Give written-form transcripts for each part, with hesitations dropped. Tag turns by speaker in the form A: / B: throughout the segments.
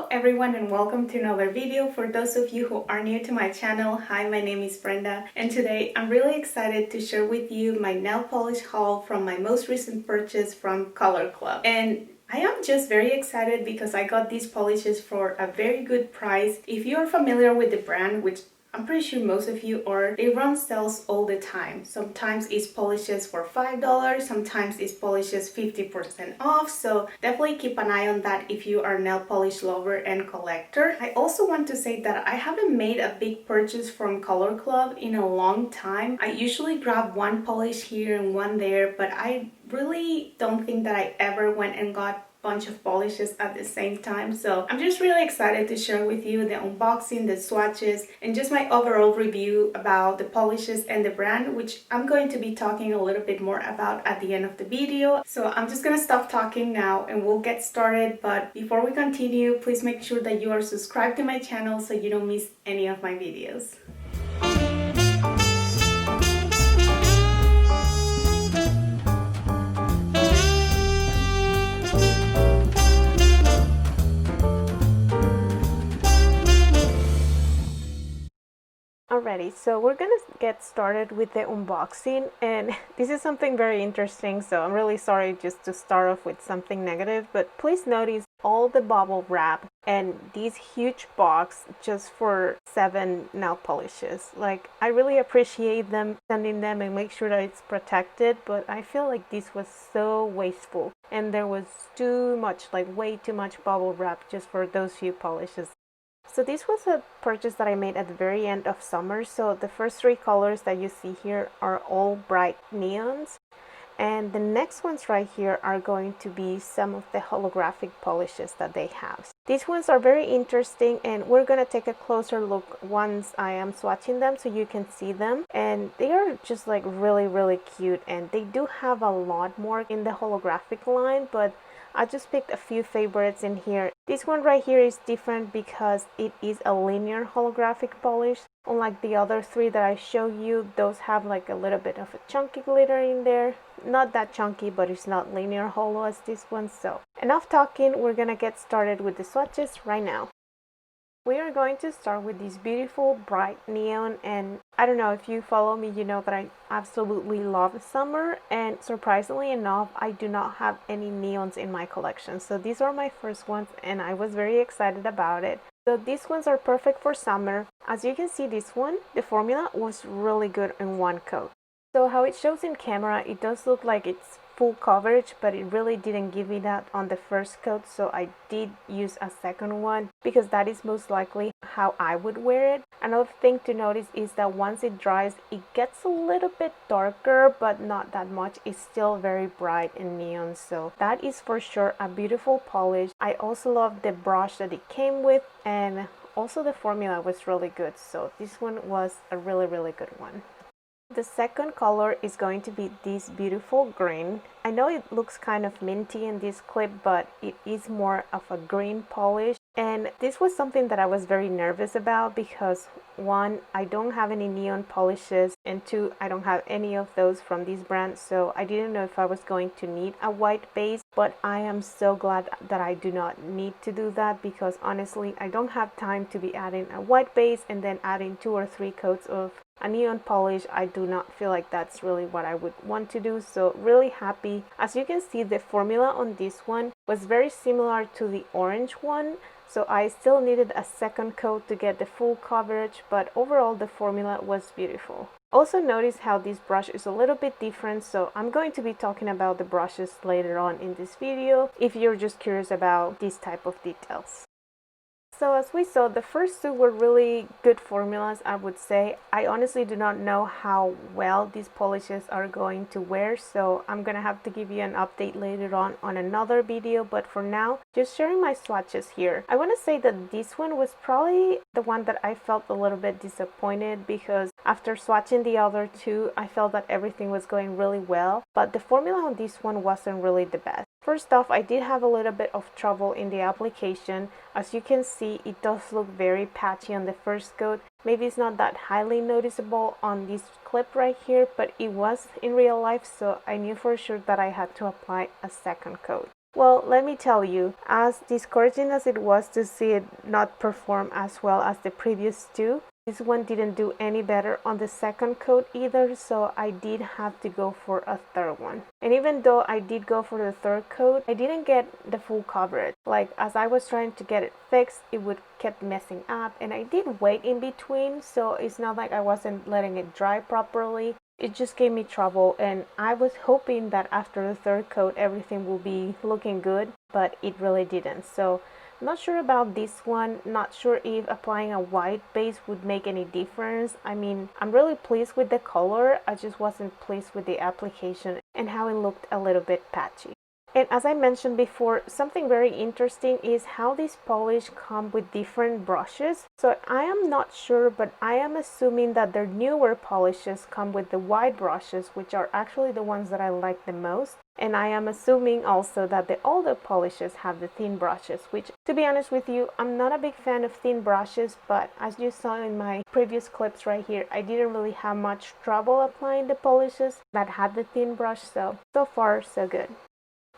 A: Hello everyone and welcome to another video. For those of you who are new to my channel, hi, my name is Brenda and today I'm really excited to share with you my nail polish haul from my most recent purchase from Color Club. And I am just very excited because I got these polishes for a very good price. If you are familiar with the brand, which I'm pretty sure most of you are, they run sales all the time. Sometimes it's polishes for $5, sometimes it's polishes 50% off, so definitely keep an eye on that if you are a nail polish lover and collector. I also want to say that I haven't made a big purchase from Color Club in a long time. I usually grab one polish here and one there, but I really don't think that I ever went and got bunch of polishes at the same time. So I'm just really excited to share with you the unboxing, the swatches, and just my overall review about the polishes and the brand, which I'm going to be talking a little bit more about at the end of the video. So I'm just gonna stop talking now and we'll get started. But before we continue, please make sure that you are subscribed to my channel so you don't miss any of my videos. Alrighty, so we're gonna get started with the unboxing, and this is something very interesting, so I'm really sorry just to start off with something negative, but please notice all the bubble wrap and these huge box just for 7 nail polishes. Like, I really appreciate them sending them and make sure that it's protected, but I feel like this was so wasteful and there was too much, like way too much bubble wrap just for those few polishes. So this was a purchase that I made at the very end of summer. So the first 3 colors that you see here are all bright neons. And the next ones right here are going to be some of the holographic polishes that they have. These ones are very interesting and we're going to take a closer look once I am swatching them so you can see them. And they are just like really cute, and they do have a lot more in the holographic line, but I just picked a few favorites in here. This one right here is different because it is a linear holographic polish. Unlike the other 3 that I showed you, those have like a little bit of a chunky glitter in there. Not that chunky, but it's not linear holo as this one. So enough talking, we're gonna get started with the swatches right now. We are going to start with this beautiful bright neon, and I don't know if you follow me, you know that I absolutely love summer, and surprisingly enough, I do not have any neons in my collection. So these are my first ones and I was very excited about it. So these ones are perfect for summer. As you can see, this one, the formula was really good in one coat. So how it shows in camera, it does look like it's full coverage, but it really didn't give me that on the first coat, so I did use a second one because that is most likely how I would wear it. Another thing to notice is that once it dries, it gets a little bit darker, but not that much. It's still very bright and neon, so that is for sure a beautiful polish. I also love the brush that it came with, and also the formula was really good, so this one was a really good one. The second color is going to be this beautiful green. I know it looks kind of minty in this clip, but it is more of a green polish. And this was something that I was very nervous about because 1, I don't have any neon polishes, and 2, I don't have any of those from this brand, so I didn't know if I was going to need a white base, but I am so glad that I do not need to do that because honestly, I don't have time to be adding a white base and then adding 2 or 3 coats of a neon polish. I do not feel like that's really what I would want to do, so really happy. As you can see, the formula on this one was very similar to the orange one, so I still needed a second coat to get the full coverage, but overall the formula was beautiful. Also notice how this brush is a little bit different, so I'm going to be talking about the brushes later on in this video if you're just curious about these type of details. So as we saw, the first 2 were really good formulas, I would say. I honestly do not know how well these polishes are going to wear, so I'm gonna have to give you an update later on another video, but for now, just sharing my swatches here. I want to say that this one was probably the one that I felt a little bit disappointed because after swatching the other 2, I felt that everything was going really well, but the formula on this one wasn't really the best. First off, I did have a little bit of trouble in the application. As you can see, it does look very patchy on the first coat. Maybe it's not that highly noticeable on this clip right here, but it was in real life, so I knew for sure that I had to apply a second coat. Well, let me tell you, as discouraging as it was to see it not perform as well as the previous two, this one didn't do any better on the second coat either, so I did have to go for a third one. And even though I did go for the third coat, I didn't get the full coverage. Like, as I was trying to get it fixed, it would kept messing up, and I did wait in between, so it's not like I wasn't letting it dry properly. It just gave me trouble, and I was hoping that after the third coat everything will be looking good, but it really didn't. So not sure about this one, not sure if applying a white base would make any difference. I mean, I'm really pleased with the color, I just wasn't pleased with the application and how it looked a little bit patchy. And as I mentioned before, something very interesting is how these polish come with different brushes. So I am not sure, but I am assuming that their newer polishes come with the wide brushes, which are actually the ones that I like the most. And I am assuming also that the older polishes have the thin brushes, which, to be honest with you, I'm not a big fan of thin brushes, but as you saw in my previous clips right here, I didn't really have much trouble applying the polishes that had the thin brush, so far so good.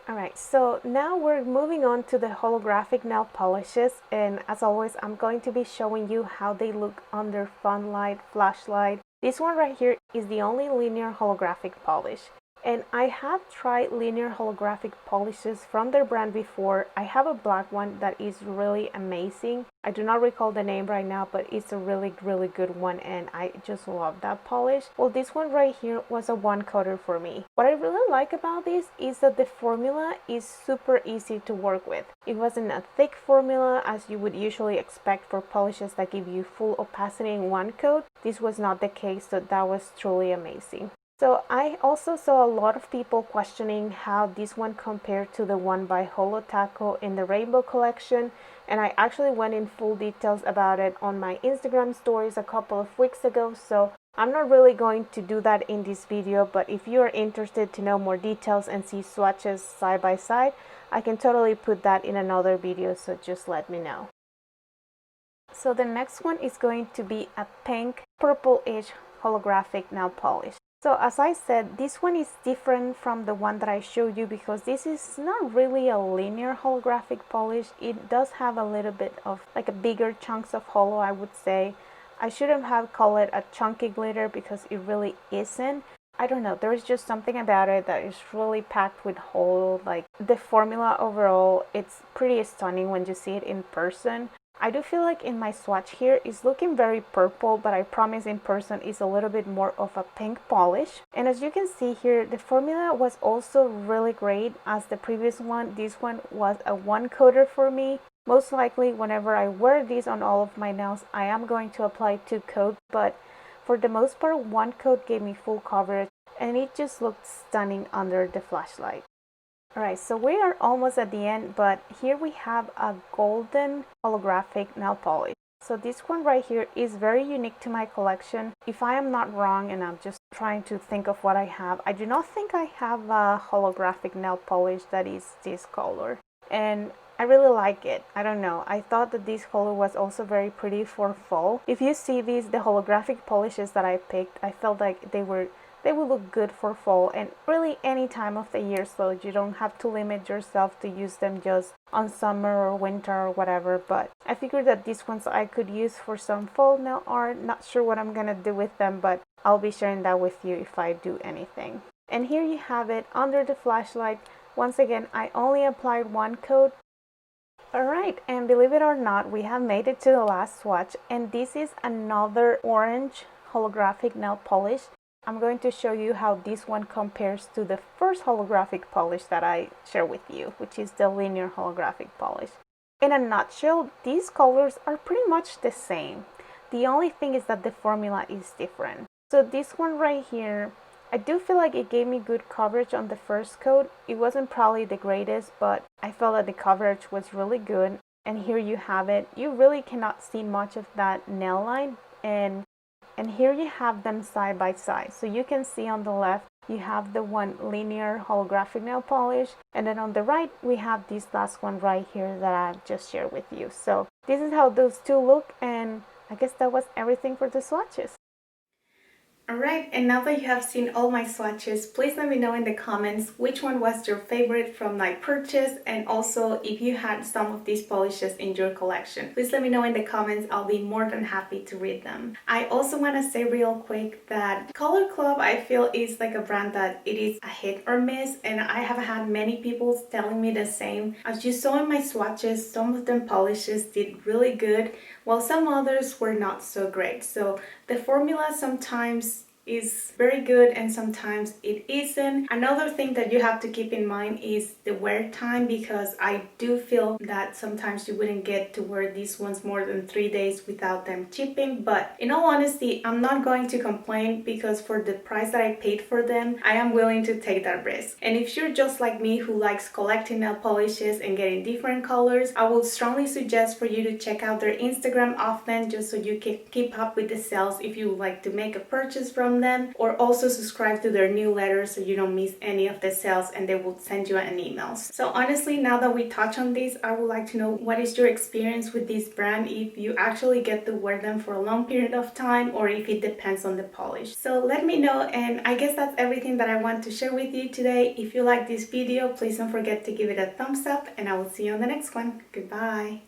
A: Alright, so now we're moving on to the holographic nail polishes, and as always I'm going to be showing you how they look under fun light, flashlight. This one right here is the only linear holographic polish. And I have tried linear holographic polishes from their brand before. I have a black one that is really amazing. I do not recall the name right now, but it's a really good one, and I just love that polish. Well, this one right here was a one coater for me. What I really like about this is that the formula is super easy to work with. It wasn't a thick formula as you would usually expect for polishes that give you full opacity in one coat. This was not the case, so that was truly amazing. So I also saw a lot of people questioning how this one compared to the one by Holo in the Rainbow collection, and I actually went in full details about it on my Instagram stories a couple of weeks ago, so I'm not really going to do that in this video, but if you are interested to know more details and see swatches side by side, I can totally put that in another video, so just let me know. So the next one is going to be a pink purple-ish holographic nail polish. So as I said, this one is different from the one that I showed you because this is not really a linear holographic polish. It does have a little bit of like a bigger chunks of holo, I would say. I shouldn't have called it a chunky glitter because it really isn't. I don't know, there's just something about it that is really packed with holo. Like the formula overall, it's pretty stunning when you see it in person. I do feel like in my swatch here it's looking very purple, but I promise in person it's a little bit more of a pink polish. And as you can see here, the formula was also really great as the previous one. This one was a one coater for me. Most likely whenever I wear this on all of my nails, I am going to apply two coats, but for the most part one coat gave me full coverage and it just looked stunning under the flashlight. Alright, so we are almost at the end, but here we have a golden holographic nail polish. So this one right here is very unique to my collection. If I am not wrong, and I'm just trying to think of what I have, I do not think I have a holographic nail polish that is this color. And I really like it. I don't know. I thought that this color was also very pretty for fall. If you see these, the holographic polishes that I picked, I felt like they will look good for fall and really any time of the year, so you don't have to limit yourself to use them just on summer or winter or whatever. But I figured that these ones I could use for some fall nail art. Not sure what I'm gonna do with them, but I'll be sharing that with you if I do anything. And here you have it under the flashlight. Once again, I only applied one coat. Alright, and believe it or not, we have made it to the last swatch, and this is another orange holographic nail polish. I'm going to show you how this one compares to the first holographic polish that I share with you, which is the linear holographic polish. In a nutshell, these colors are pretty much the same. The only thing is that the formula is different. So this one right here, I do feel like it gave me good coverage on the first coat. It wasn't probably the greatest, but I felt that the coverage was really good. And here you have it. You really cannot see much of that nail line, and here you have them side by side. So you can see on the left you have the one linear holographic nail polish, and then on the right we have this last one right here that I've just shared with you. So this is how those two look, and I guess that was everything for the swatches. Alright, and now that you have seen all my swatches, please let me know in the comments which one was your favorite from my purchase, and also if you had some of these polishes in your collection. Please let me know in the comments, I'll be more than happy to read them. I also want to say real quick that Color Club, I feel, is like a brand that it is a hit or miss, and I have had many people telling me the same. As you saw in my swatches, some of them polishes did really good, while some others were not so great. So the formula sometimes is very good and sometimes it isn't. Another thing that you have to keep in mind is the wear time, because I do feel that sometimes you wouldn't get to wear these ones more than 3 days without them chipping. But in all honesty, I'm not going to complain, because for the price that I paid for them, I am willing to take that risk. And if you're just like me who likes collecting nail polishes and getting different colors, I would strongly suggest for you to check out their Instagram often, just so you can keep up with the sales if you would like to make a purchase from them, or also subscribe to their newsletter so you don't miss any of the sales and they will send you an email. So honestly, now that we touch on this, I would like to know what is your experience with this brand, if you actually get to wear them for a long period of time or if it depends on the polish. So let me know, and I guess that's everything that I want to share with you today. If you like this video, please don't forget to give it a thumbs up, and I will see you on the next one. Goodbye!